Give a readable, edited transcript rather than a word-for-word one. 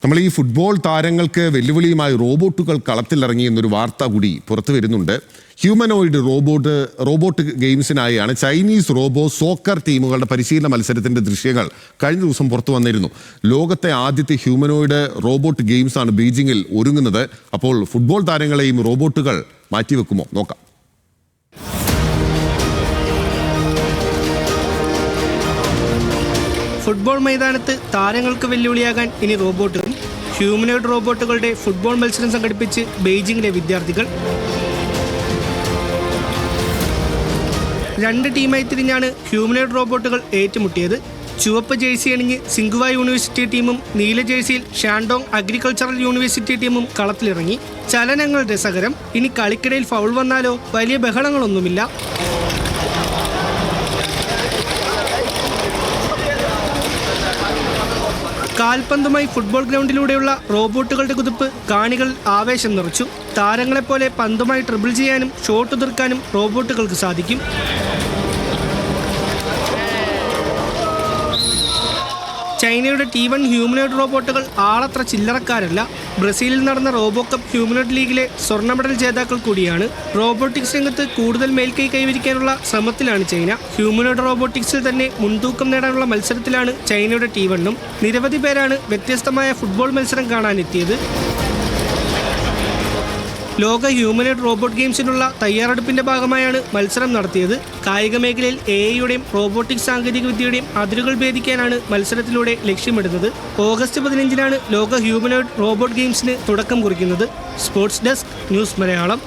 നമ്മൾ ഈ ഫുട്ബോൾ താരങ്ങൾക്ക് വെല്ലുവിളിയുമായി റോബോട്ടുകൾ കളത്തിലിറങ്ങി എന്നൊരു വാർത്ത കൂടി പുറത്തു വരുന്നുണ്ട്. ഹ്യൂമനോയിഡ് റോബോട്ട് ഗെയിംസിനായാണ് ചൈനീസ് സോക്കർ ടീമുകളുടെ പരിശീലന മത്സരത്തിന്റെ ദൃശ്യങ്ങൾ കഴിഞ്ഞ ദിവസം പുറത്തു വന്നിരുന്നു. ലോകത്തെ ആദ്യത്തെ ഹ്യൂമനോയിഡ് റോബോട്ട് ഗെയിംസ് ആണ് ബീജിംഗിൽ ഒരുങ്ങുന്നത്. അപ്പോൾ ഫുട്ബോൾ താരങ്ങളെയും റോബോട്ടുകൾ മാറ്റിവെക്കുമോ? നോക്കാം. ഫുട്ബോൾ മൈതാനത്ത് താരങ്ങൾക്ക് വെല്ലുവിളിയാകാൻ ഇനി റോബോട്ടുകളും. ഹ്യൂമനോയിഡ് റോബോട്ടുകളുടെ ഫുട്ബോൾ മത്സരം സംഘടിപ്പിച്ച് ബെയ്ജിംഗിലെ വിദ്യാർത്ഥികൾ. 2 ടീമായി തിരിഞ്ഞാണ് ഹ്യൂമനോയിഡ് റോബോട്ടുകൾ ഏറ്റുമുട്ടിയത്. ചുവപ്പ് ജേഴ്സി അണിഞ്ഞ് സിംഗ്വ യൂണിവേഴ്സിറ്റി ടീമും നീല ജേഴ്സിയിൽ ഷാൻഡോങ് അഗ്രികൾച്ചറൽ യൂണിവേഴ്സിറ്റി ടീമും കളത്തിലിറങ്ങി. ചലനങ്ങൾ രസകരം. ഇനി കളിക്കിടയിൽ ഫൗൾ വന്നാലോ? വലിയ ബഹളങ്ങളൊന്നുമില്ല. കാൽപന്തുമായി ഫുട്ബോൾ ഗ്രൗണ്ടിലൂടെയുള്ള റോബോട്ടുകളുടെ കുതിപ്പ് കാണികൾ ആവേശം നിറച്ചു. താരങ്ങളെപ്പോലെ പന്തുമായി ട്രിബിൾ ചെയ്യാനും ഷോട്ട് തീർക്കാനും റോബോട്ടുകൾക്ക് സാധിക്കും. ചൈനയുടെ T1 ഹ്യൂമനോയിഡ് റോബോട്ടുകൾ ആളത്ര ചില്ലറക്കാരല്ല. ബ്രസീലിൽ നടന്ന റോബോകപ്പ് ഹ്യൂമനോയിഡ് ലീഗിലെ സ്വർണ്ണ മെഡൽ ജേതാക്കൾ കൂടിയാണ്. റോബോട്ടിക്സ് രംഗത്ത് കൂടുതൽ മേൽക്കൈ കൈവരിക്കാനുള്ള ശ്രമത്തിലാണ് ചൈന. ഹ്യൂമനോയിഡ് റോബോട്ടിക്സിൽ തന്നെ മുൻതൂക്കം നേടാനുള്ള മത്സരത്തിലാണ് ചൈനയുടെ T1. നിരവധി പേരാണ് വ്യത്യസ്തമായ ഫുട്ബോൾ മത്സരം കാണാനെത്തിയത്. ലോക ഹ്യൂമനോയിഡ് റോബോട്ട് ഗെയിംസിനുള്ള തയ്യാറെടുപ്പിന്റെ ഭാഗമായാണ് മത്സരം നടത്തിയത്. കായിക മേഖലയിൽ AI-യുടെയും റോബോട്ടിക്സ് സാങ്കേതികവിദ്യയുടെയും അതിരുകൾ ഭേദിക്കാനാണ് മത്സരത്തിലൂടെ ലക്ഷ്യമിടുന്നത്. ഓഗസ്റ്റ് 15-നാണ് ലോക ഹ്യൂമനോയിഡ് റോബോട്ട് ഗെയിംസിന് തുടക്കം കുറിക്കുന്നത്. Sports desk, news Malayalam.